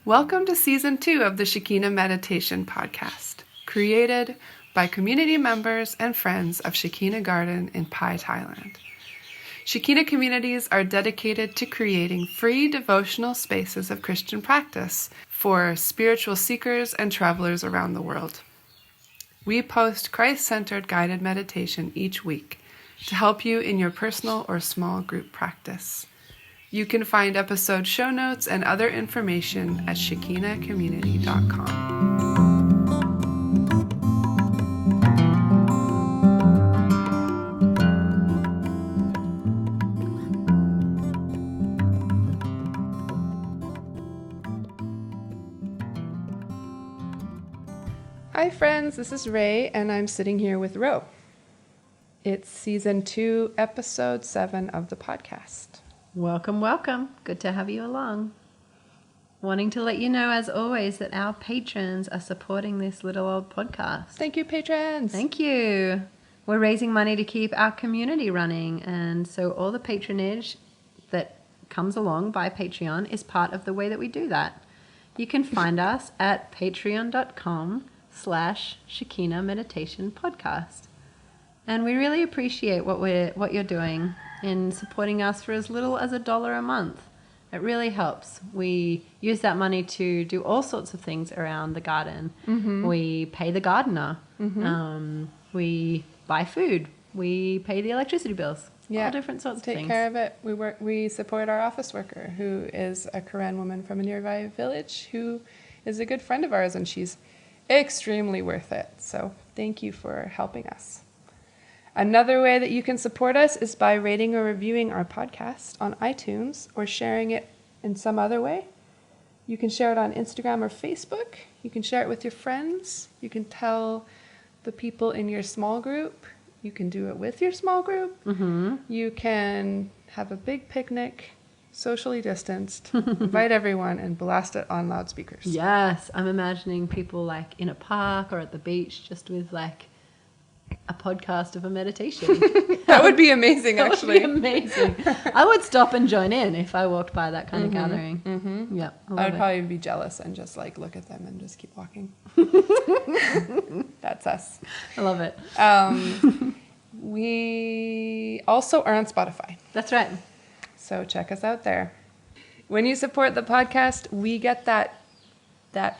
Welcome to Season 2 of the Shekina Meditation Podcast, created by community members and friends of Shekina Garden in Pai, Thailand. Shekina communities are dedicated to creating free devotional spaces of Christian practice for spiritual seekers and travelers around the world. We post Christ-centered guided meditation each week to help you in your personal or small group practice. You can find episode show notes and other information at shekinacommunity.com. Hi friends, this is Ray and I'm sitting here with Ro. It's Season 2, Episode 7 of the podcast. Welcome, welcome. Good to have you along. Wanting to let you know, as always, that our patrons are supporting this little old podcast. Thank you, patrons. Thank you. We're raising money to keep our community running, and so all the patronage that comes along by Patreon is part of the way that we do that. You can find us at patreon.com/Shekina Meditation Podcast. And we really appreciate what you're doing in supporting us for as little as $1 a month. It really helps. We use that money to do all sorts of things around the garden. Mm-hmm. We pay the gardener. Mm-hmm. We buy food. We pay the electricity bills. Yeah, all different sorts of things. Take care of it. We support our office worker, who is a Karen woman from a nearby village, who is a good friend of ours, and she's extremely worth it. So thank you for helping us. Another way that you can support us is by rating or reviewing our podcast on iTunes or sharing it in some other way. You can share it on Instagram or Facebook. You can share it with your friends. You can tell the people in your small group. You can do it with your small group. Mm-hmm. You can have a big picnic, socially distanced, invite everyone, and blast it on loudspeakers. Yes, I'm imagining people like in a park or at the beach just with like a podcast of a meditation. That would be amazing, actually. That would be amazing. I would stop and join in if I walked by that kind of gathering. Mm-hmm. Yeah, I would probably be jealous and just like look at them and just keep walking. That's us. I love it. We also are on Spotify. That's right. So check us out there. When you support the podcast, we get that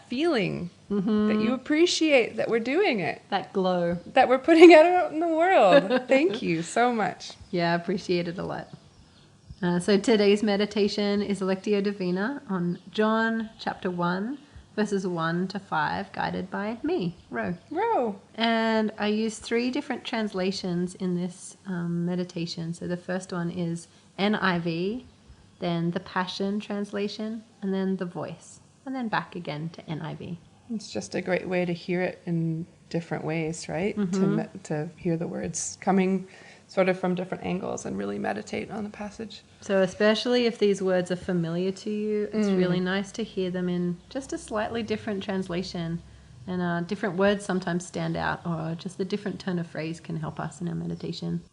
feeling that you appreciate that we're doing it. That glow. That we're putting it out in the world. Thank you so much. Yeah, I appreciate it a lot. So today's meditation is Lectio Divina on John chapter 1, verses 1 to 5, guided by me, Ro. And I use 3 different translations in this meditation. So the first one is NIV, then the Passion Translation, and then the Voice, and then back again to NIV. It's just a great way to hear it in different ways, right? Mm-hmm. To hear the words coming sort of from different angles and really meditate on the passage. So especially if these words are familiar to you, it's really nice to hear them in just a slightly different translation. And different words sometimes stand out, or just the different turn of phrase can help us in our meditation.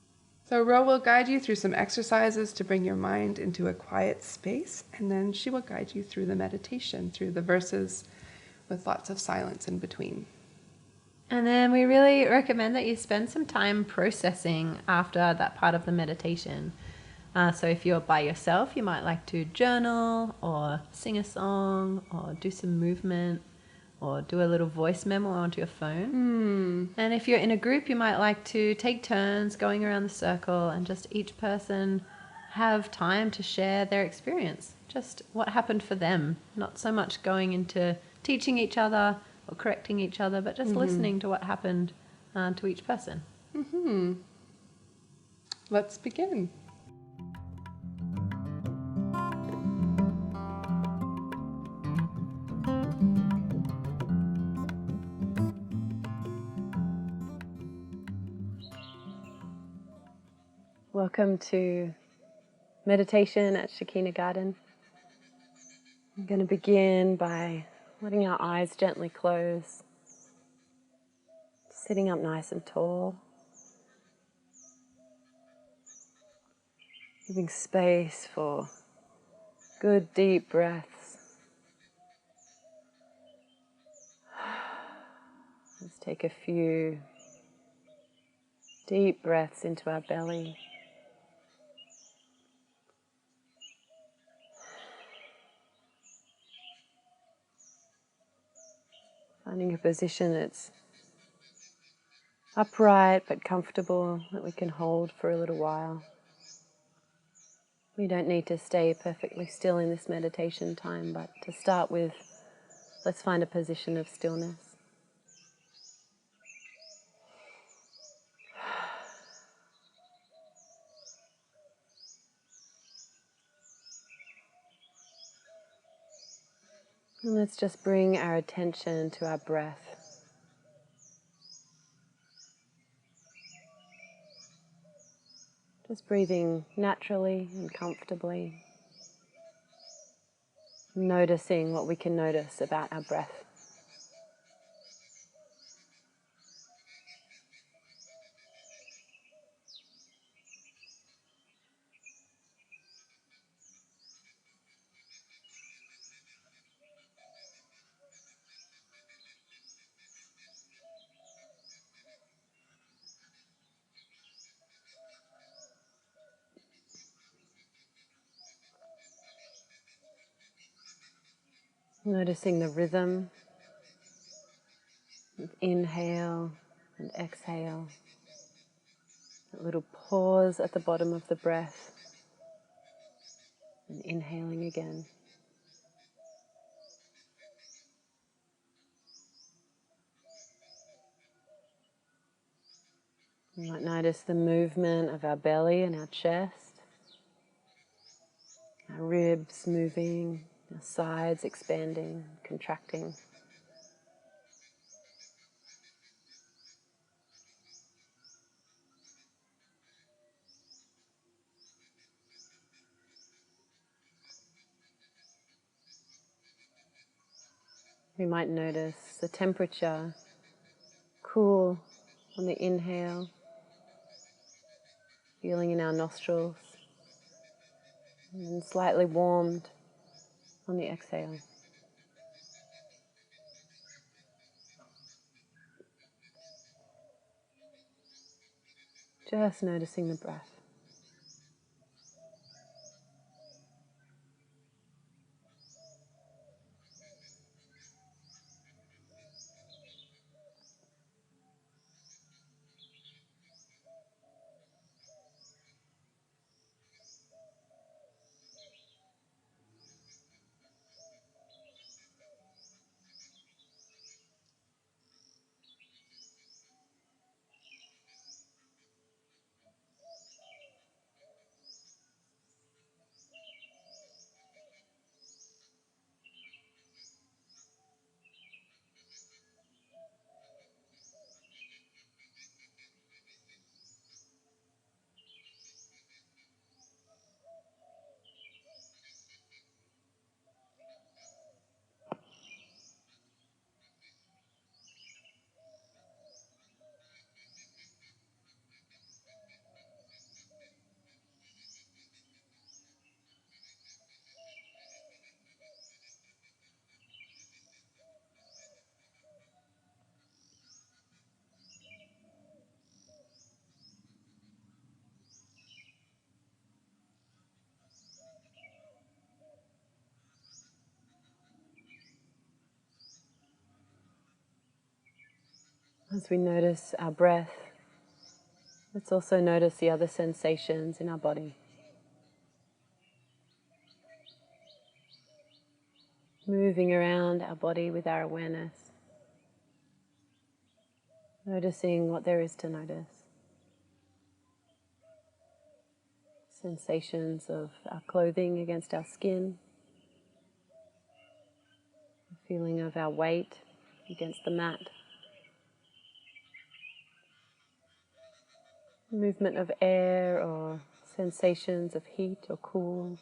So Ro will guide you through some exercises to bring your mind into a quiet space, and then she will guide you through the meditation, through the verses with lots of silence in between. And then we really recommend that you spend some time processing after that part of the meditation. So if you're by yourself, you might like to journal or sing a song or do some movement or do a little voice memo onto your phone. And if you're in a group, you might like to take turns going around the circle and just each person have time to share their experience, just what happened for them, not so much going into teaching each other or correcting each other, but just listening to what happened to each person. Mm-hmm. Let's begin. Welcome to meditation at Shekina Garden. I'm going to begin by letting our eyes gently close, sitting up nice and tall, giving space for good deep breaths, Let's take a few deep breaths into our belly. Finding a position that's upright but comfortable, that we can hold for a little while. We don't need to stay perfectly still in this meditation time, but to start with, let's find a position of stillness. And let's just bring our attention to our breath. Just breathing naturally and comfortably. Noticing what we can notice about our breath. Noticing the rhythm of inhale and exhale. A little pause at the bottom of the breath and inhaling again. You might notice the movement of our belly and our chest, our ribs moving, our sides expanding, contracting. We might notice the temperature, cool on the inhale, feeling in our nostrils, and slightly warmed on the exhale. Just noticing the breath. As we notice our breath, let's also notice the other sensations in our body. Moving around our body with our awareness, noticing what there is to notice. Sensations of our clothing against our skin, the feeling of our weight against the mat, movement of air or sensations of heat or cool.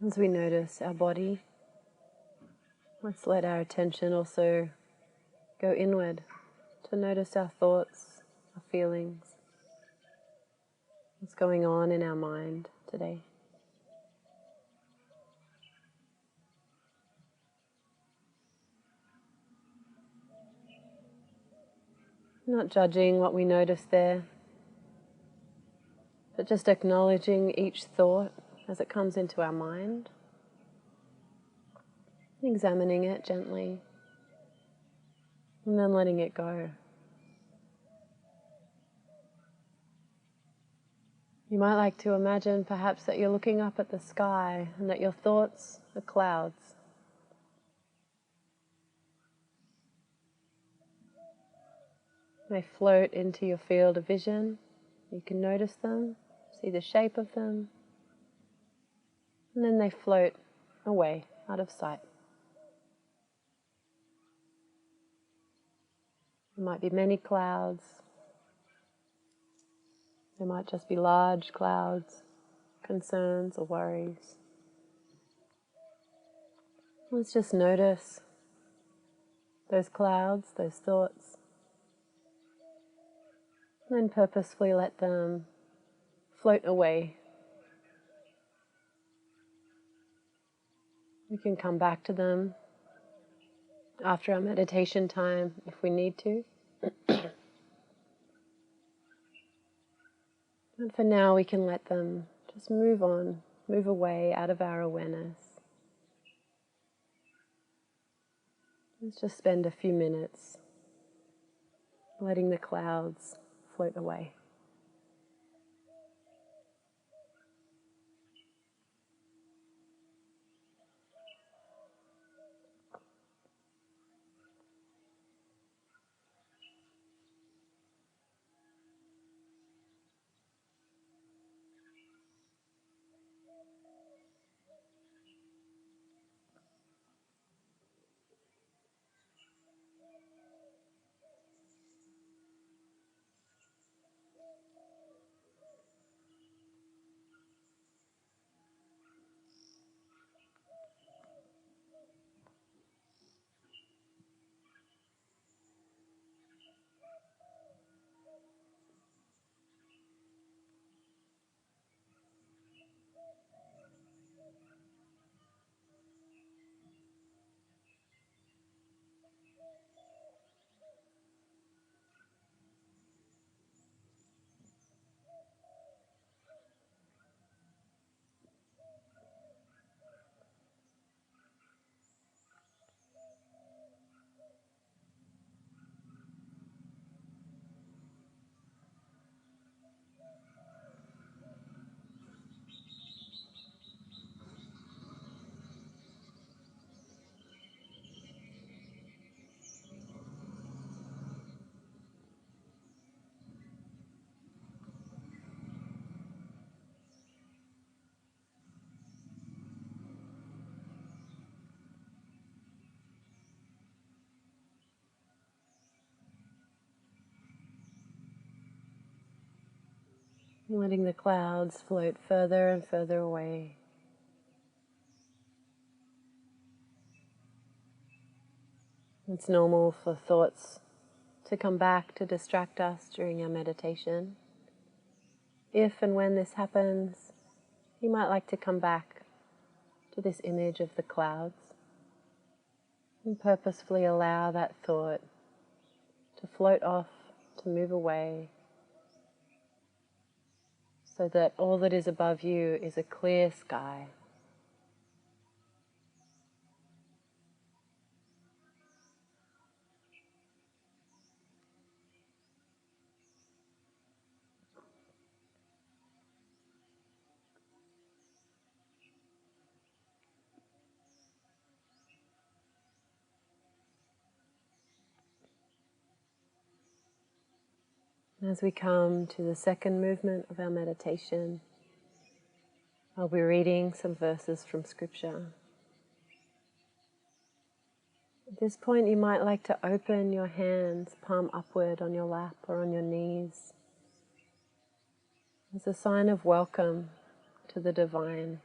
As we notice our body, let's let our attention also go inward to notice our thoughts, our feelings, what's going on in our mind today. Not judging what we notice there, but just acknowledging each thought as it comes into our mind, examining it gently, and then letting it go. You might like to imagine perhaps that you're looking up at the sky and that your thoughts are clouds. They float into your field of vision. You can notice them, see the shape of them, and then they float away, out of sight. There might be many clouds. There might just be large clouds, concerns or worries. Let's just notice those clouds, those thoughts, and then purposefully let them float away. We can come back to them after our meditation time if we need to. And for now, we can let them just move on, move away out of our awareness. Let's just spend a few minutes letting the clouds float away. Letting the clouds float further and further away. It's normal for thoughts to come back to distract us during our meditation. If and when this happens, you might like to come back to this image of the clouds and purposefully allow that thought to float off, to move away, so that all that is above you is a clear sky. As we come to the second movement of our meditation, I'll be reading some verses from Scripture. At this point, you might like to open your hands palm upward on your lap or on your knees as a sign of welcome to the divine.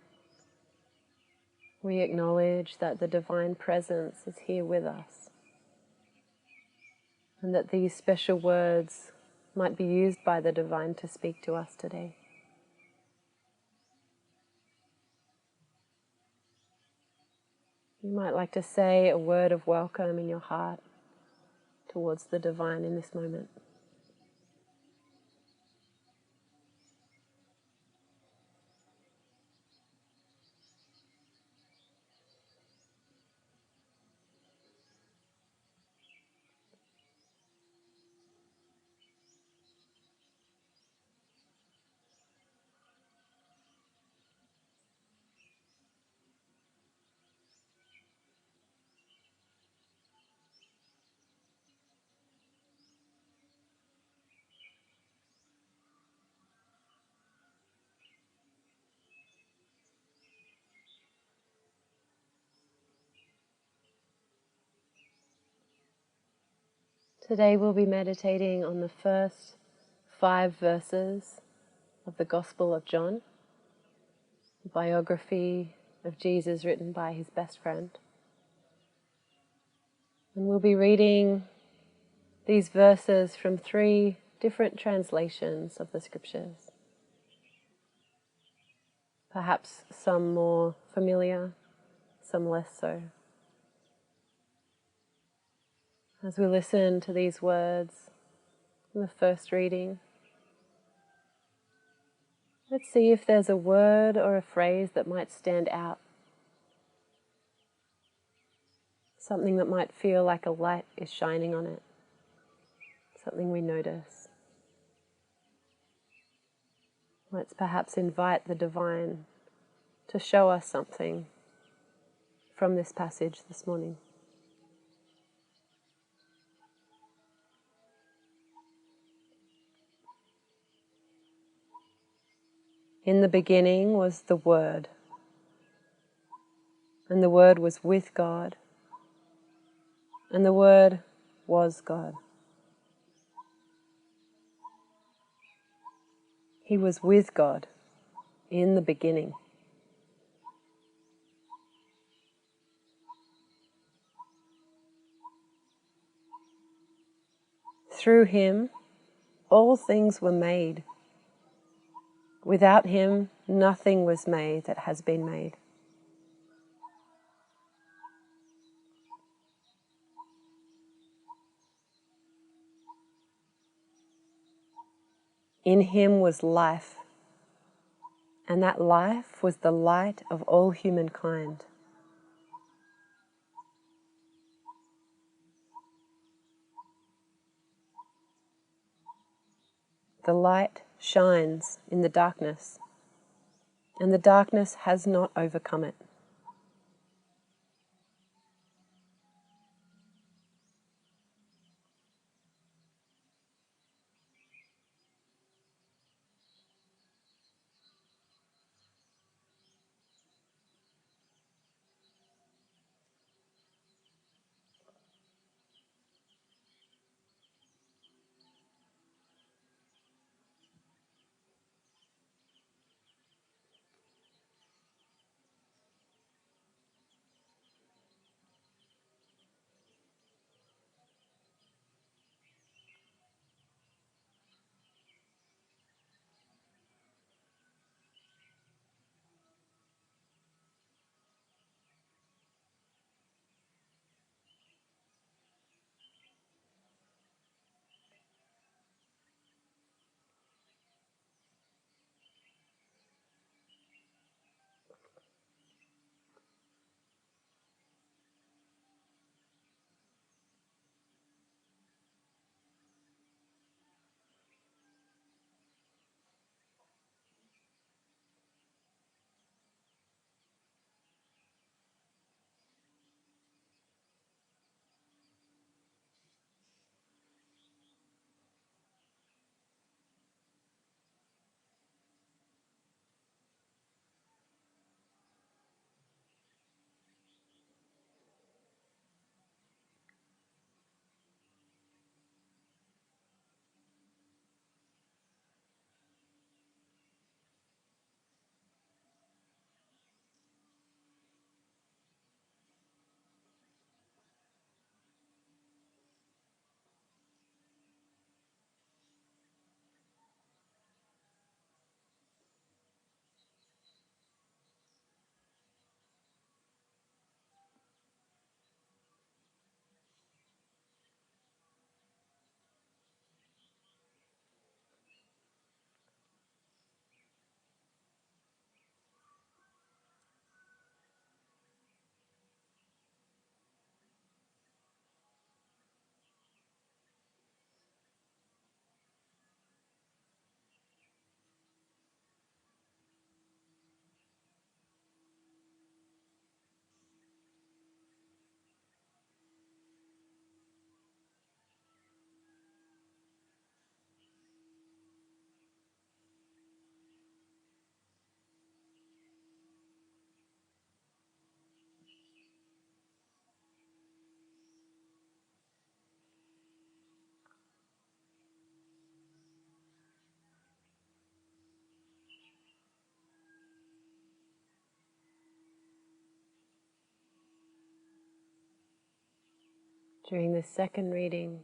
we acknowledge that the Divine Presence is here with us, and that these special words might be used by the Divine to speak to us today. You might like to say a word of welcome in your heart towards the Divine in this moment. Today we'll be meditating on the first 5 verses of the Gospel of John, the biography of Jesus written by his best friend. And we'll be reading these verses from 3 different translations of the scriptures. Perhaps some more familiar, some less so. As we listen to these words in the first reading, let's see if there's a word or a phrase that might stand out. Something that might feel like a light is shining on it. Something we notice. Let's perhaps invite the Divine to show us something from this passage this morning. In the beginning was the Word, and the Word was with God, and the Word was God. He was with God in the beginning. Through him, all things were made. Without him, nothing was made that has been made. In him was life, and that life was the light of all humankind. The light shines in the darkness, and the darkness has not overcome it. During this second reading,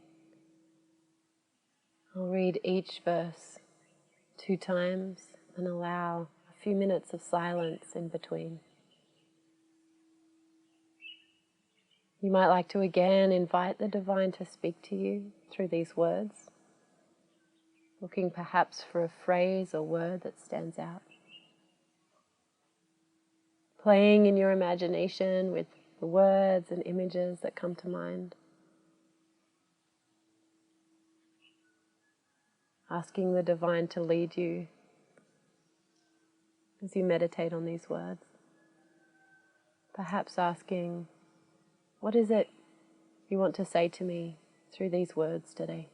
I'll read each verse 2 times and allow a few minutes of silence in between. You might like to again invite the divine to speak to you through these words, looking perhaps for a phrase or word that stands out. Playing in your imagination with the words and images that come to mind. Asking the divine to lead you as you meditate on these words. Perhaps asking, what is it you want to say to me through these words today?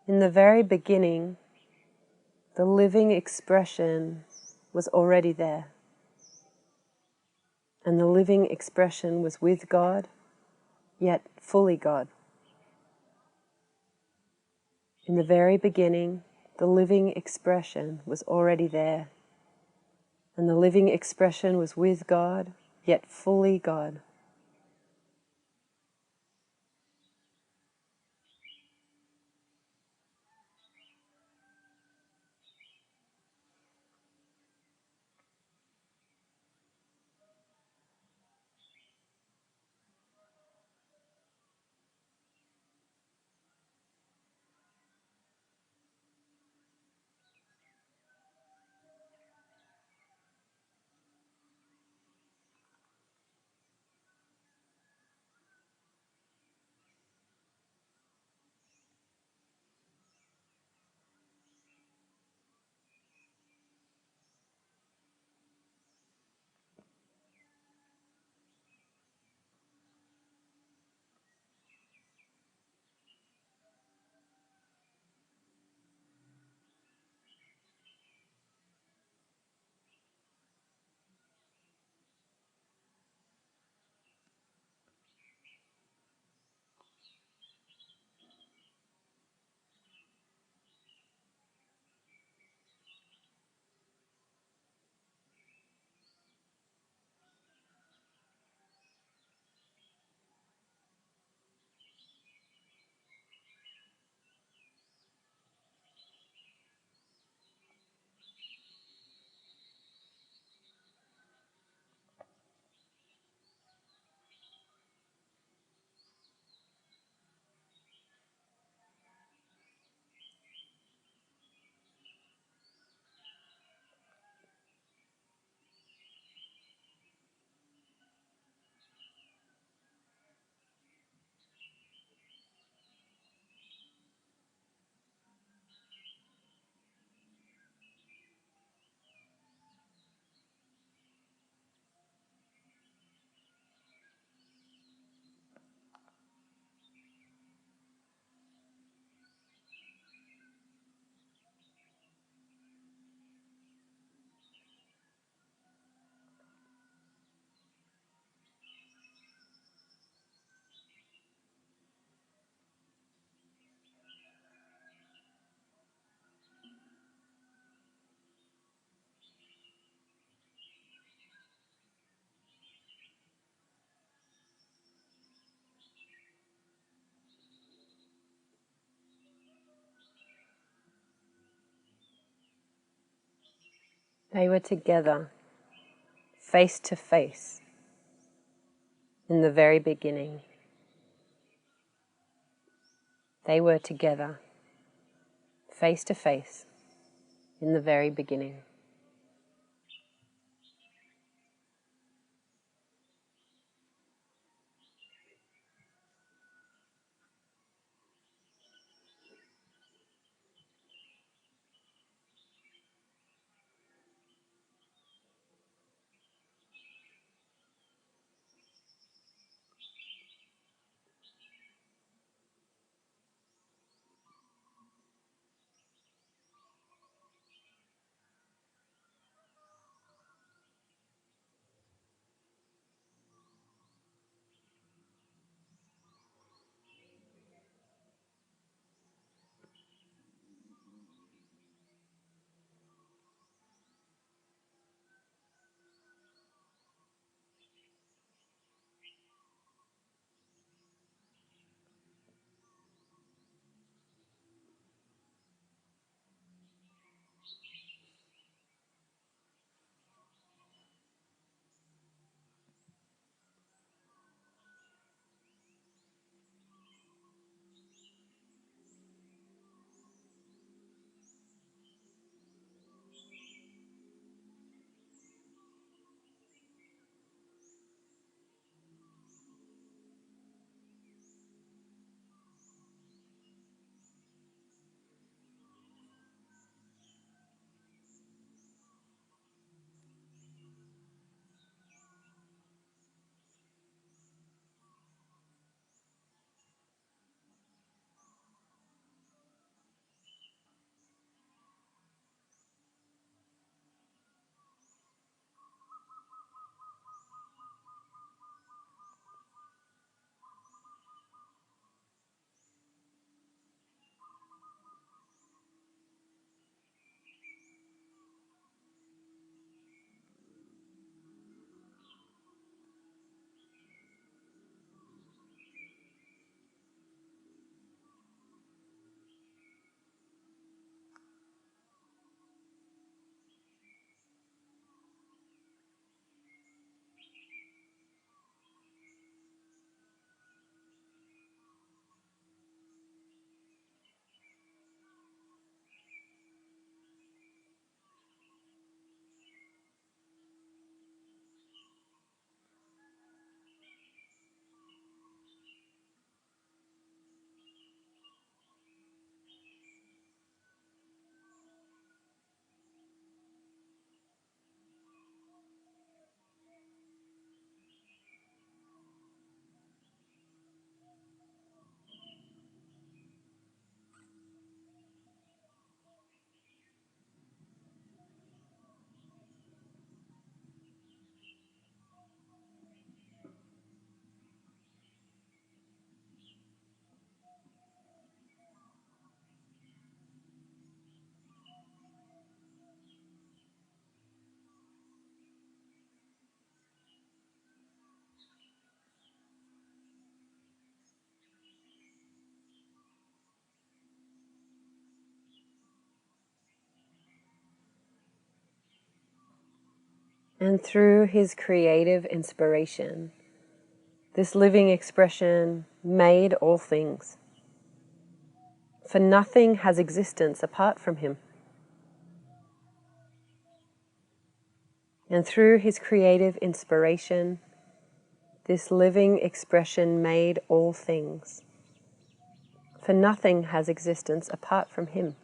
In the very beginning, the living expression was already there. And the living expression was with God, yet fully God. In the very beginning, the living expression was already there. And the living expression was with God, yet fully God. They were together, face to face, in the very beginning. They were together, face to face, in the very beginning. And through his creative inspiration, this living expression made all things. For nothing has existence apart from him. And through his creative inspiration, this living expression made all things. For nothing has existence apart from him.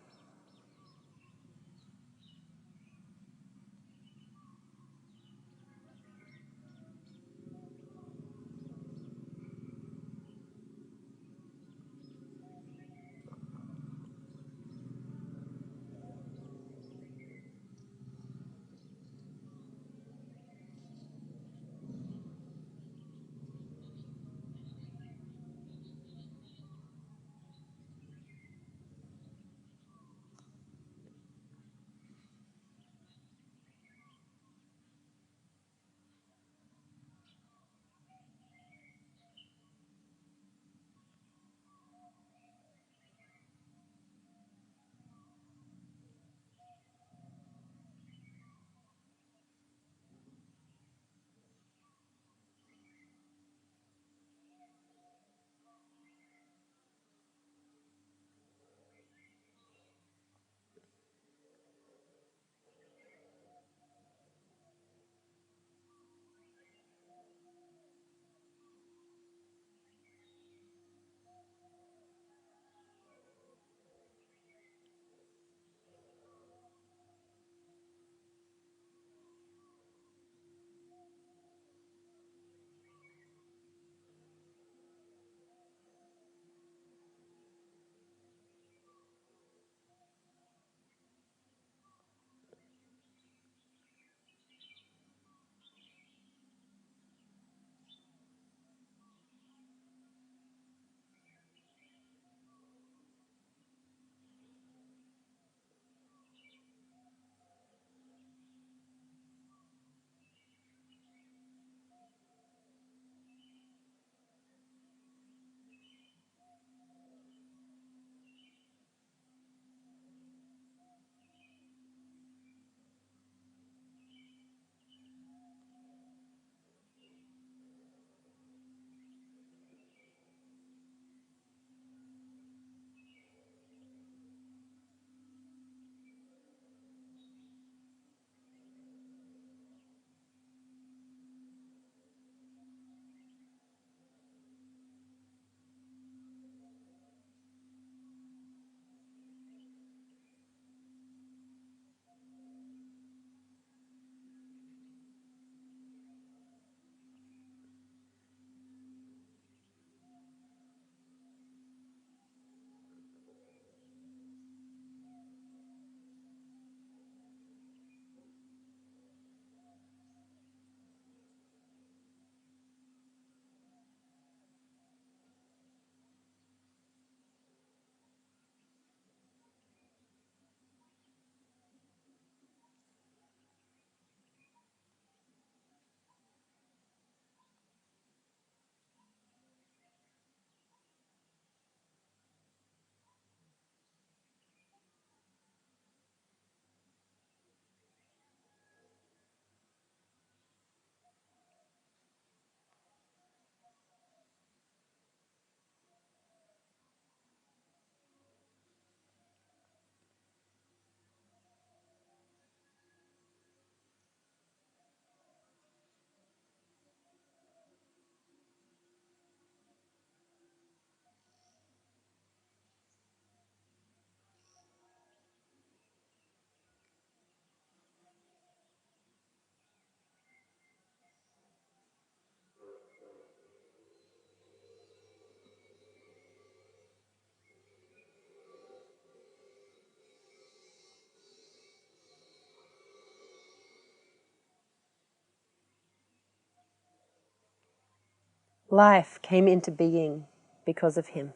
Life came into being because of him.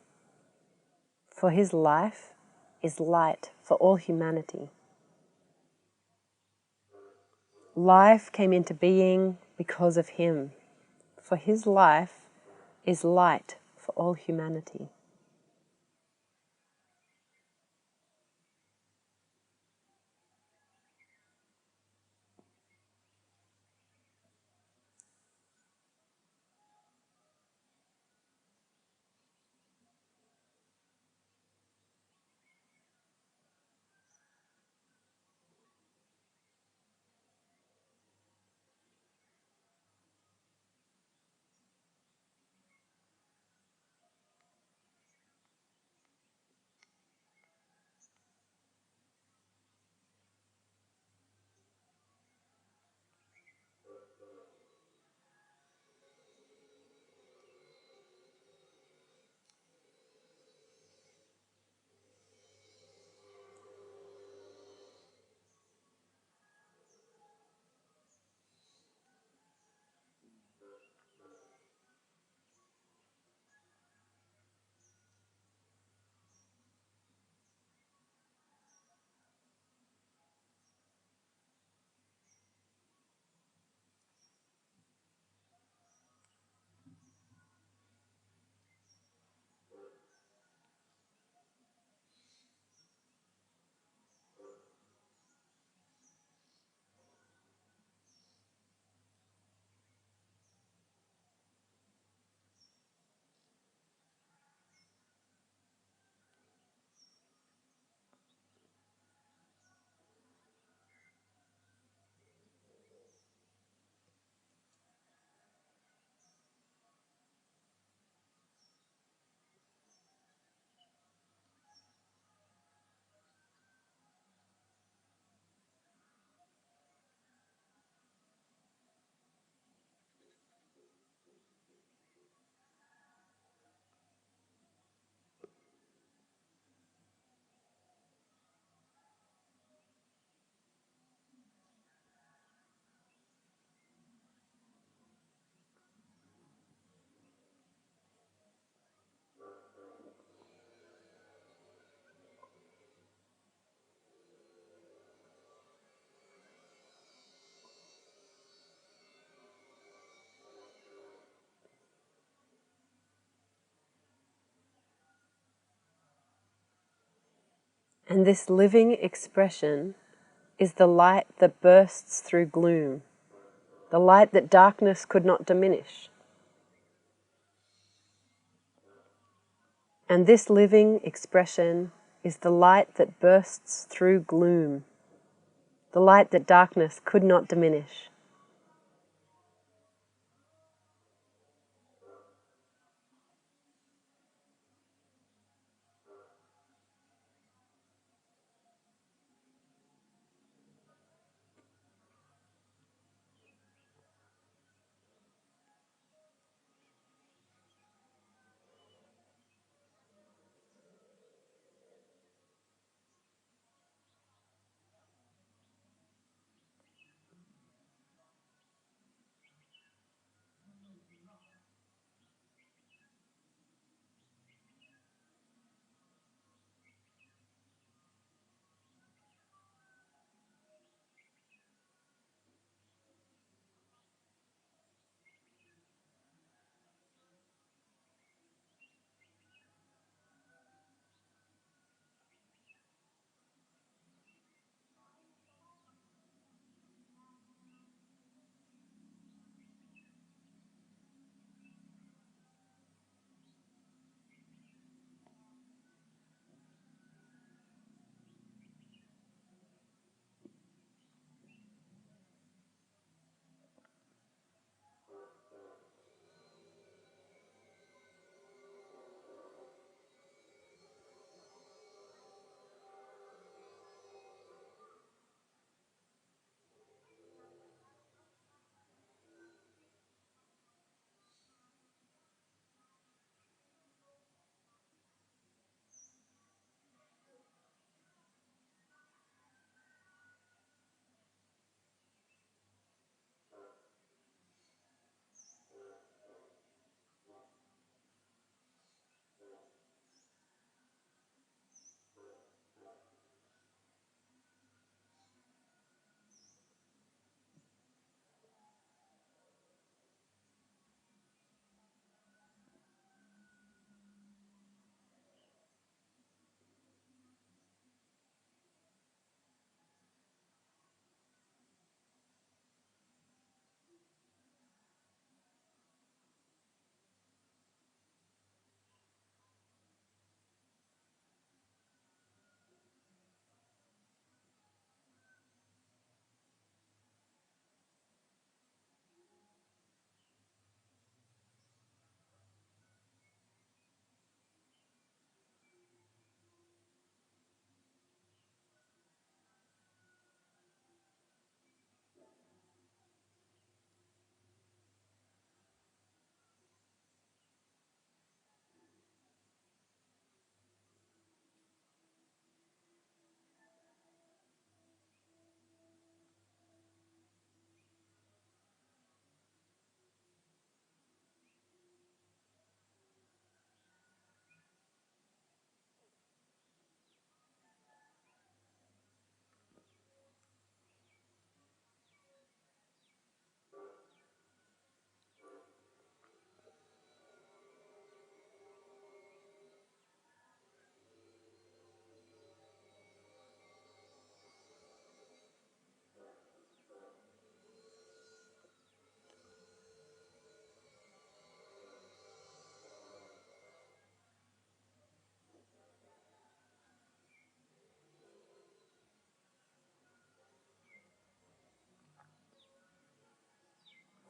For his life is light for all humanity. Life came into being because of him. For his life is light for all humanity. And this living expression is the light that bursts through gloom, the light that darkness could not diminish. And this living expression is the light that bursts through gloom, the light that darkness could not diminish.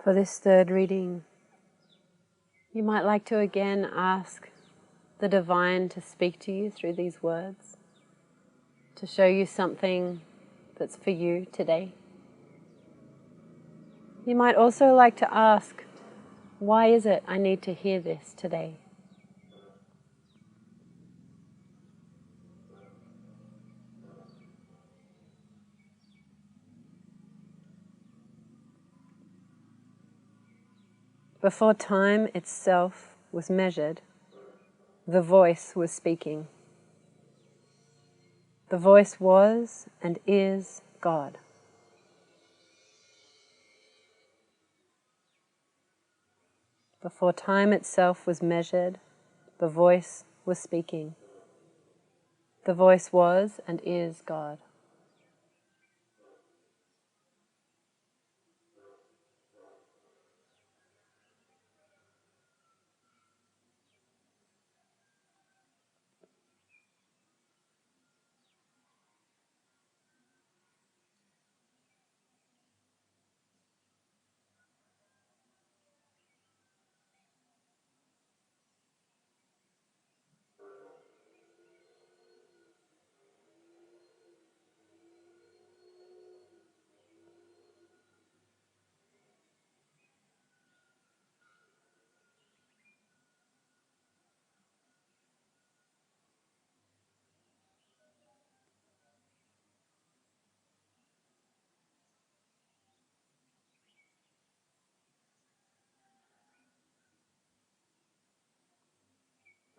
For this third reading, you might like to again ask the Divine to speak to you through these words, to show you something that's for you today. You might also like to ask, why is it I need to hear this today? Before time itself was measured, the voice was speaking. The voice was and is God. Before time itself was measured, the voice was speaking. The voice was and is God.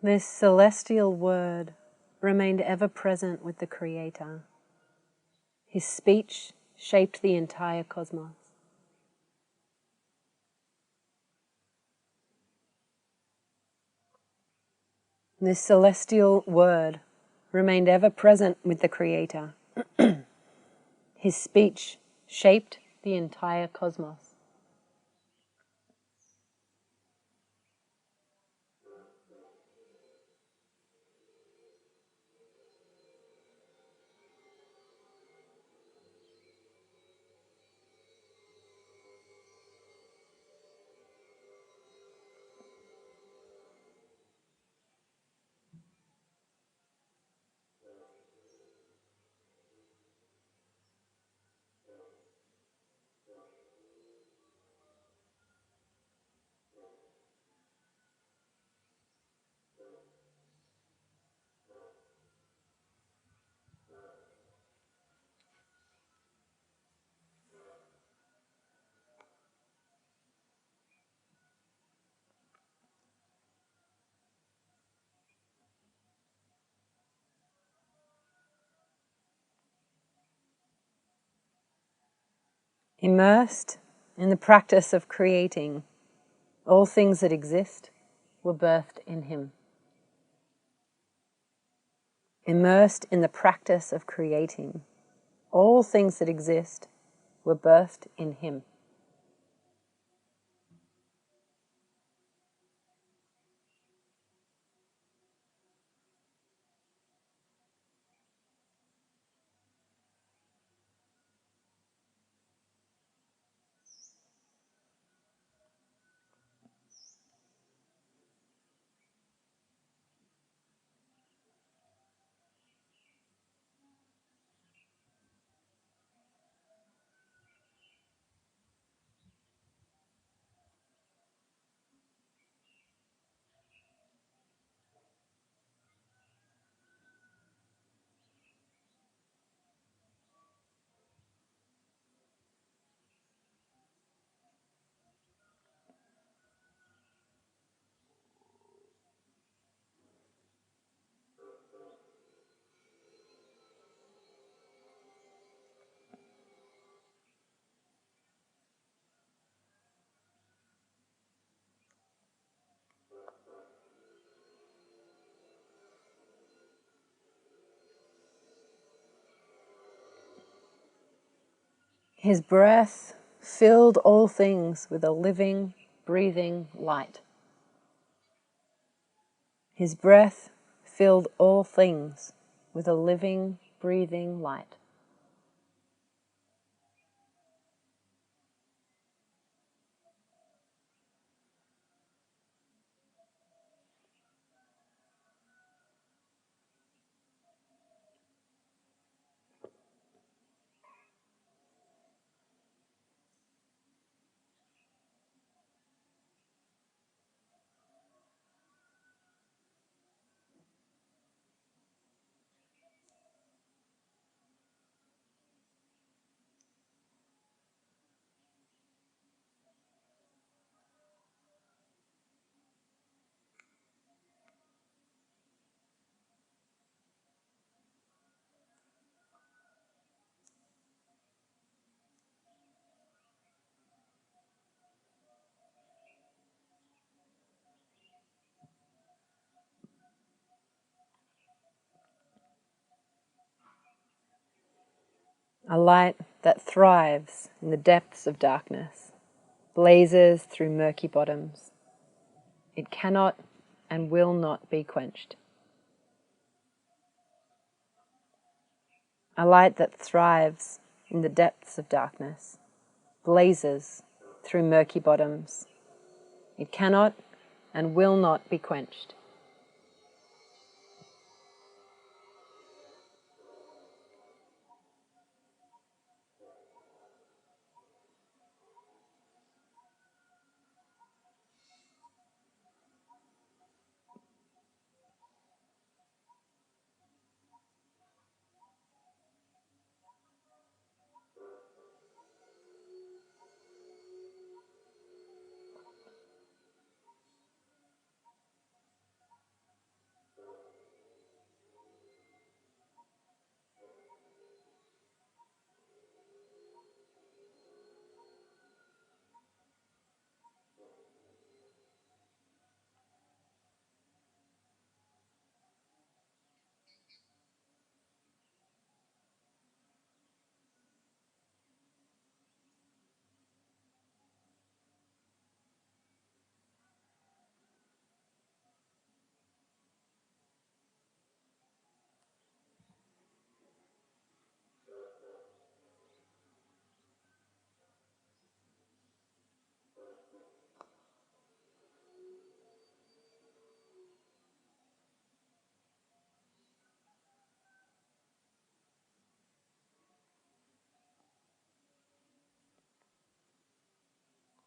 This celestial word remained ever present with the Creator. His speech shaped the entire cosmos. This celestial word remained ever present with the Creator. His speech shaped the entire cosmos. Immersed in the practice of creating, all things that exist were birthed in Him. Immersed in the practice of creating, all things that exist were birthed in Him. His breath filled all things with a living, breathing light. His breath filled all things with a living, breathing light. A light that thrives in the depths of darkness, blazes through murky bottoms. It cannot and will not be quenched. A light that thrives in the depths of darkness, blazes through murky bottoms. It cannot and will not be quenched.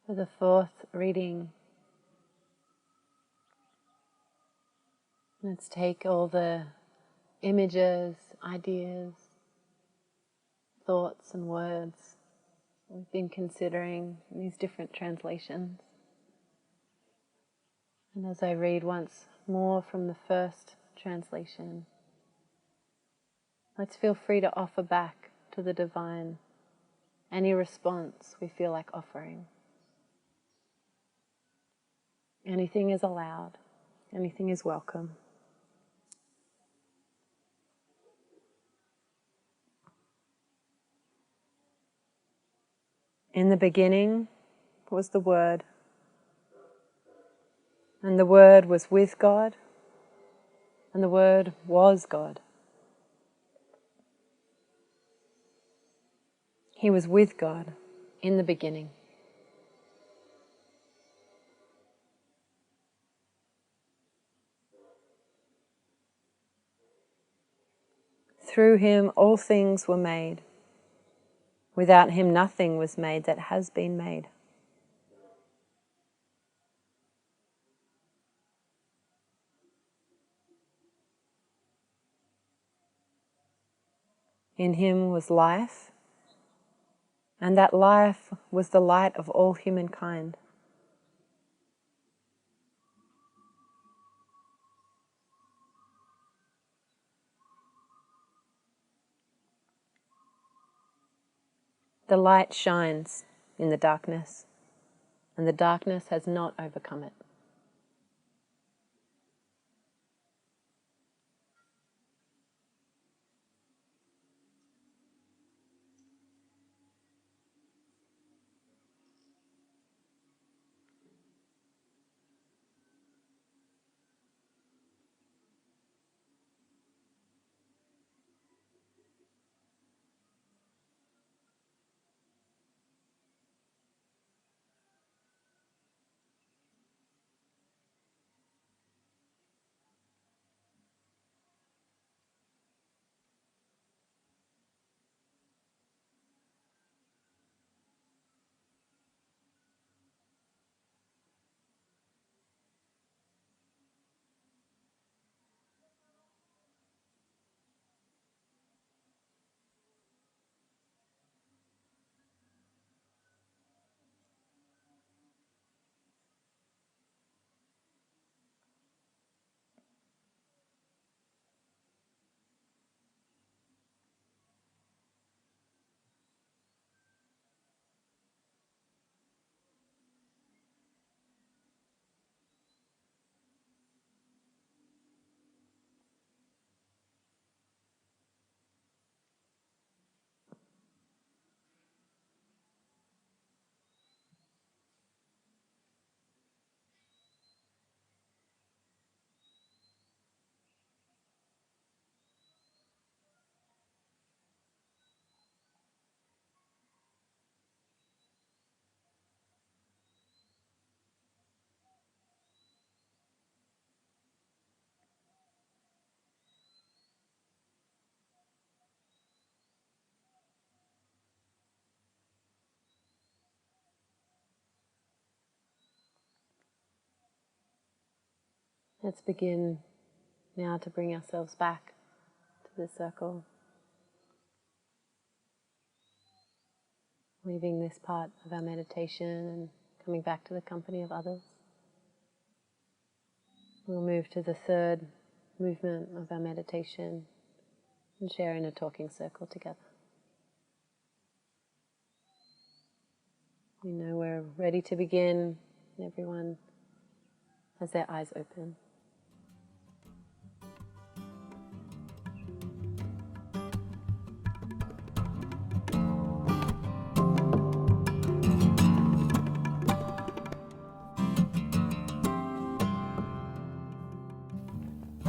For the fourth reading, let's take all the images, ideas, thoughts and words we've been considering in these different translations. And as I read once more from the first translation, let's feel free to offer back to the divine any response we feel like offering. Anything is allowed, anything is welcome. In the beginning was the Word, and the Word was with God, and the Word was God. He was with God in the beginning. Through him all things were made. Without him nothing was made that has been made. In him was life, and that life was the light of all humankind. The light shines in the darkness, and the darkness has not overcome it. Let's begin now to bring ourselves back to the circle, leaving this part of our meditation and coming back to the company of others. We'll move to the third movement of our meditation and share in a talking circle together. We know we're ready to begin, and everyone has their eyes open.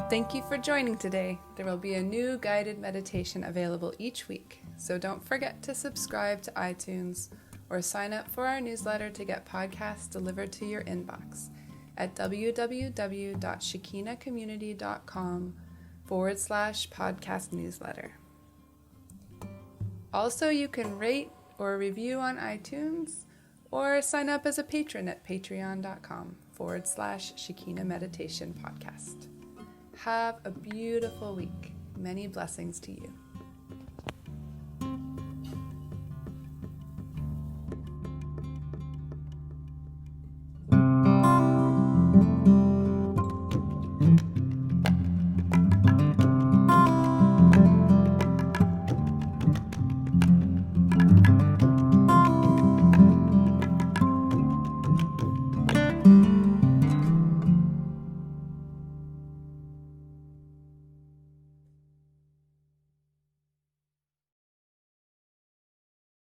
Thank you for joining today. There will be a new guided meditation available each week, so don't forget to subscribe to iTunes or sign up for our newsletter to get podcasts delivered to your inbox at www.shekinacommunity.com/podcast newsletter. Also, you can rate or review on iTunes or sign up as a patron at patreon.com/Shekina Meditation Podcast. Have a beautiful week. Many blessings to you.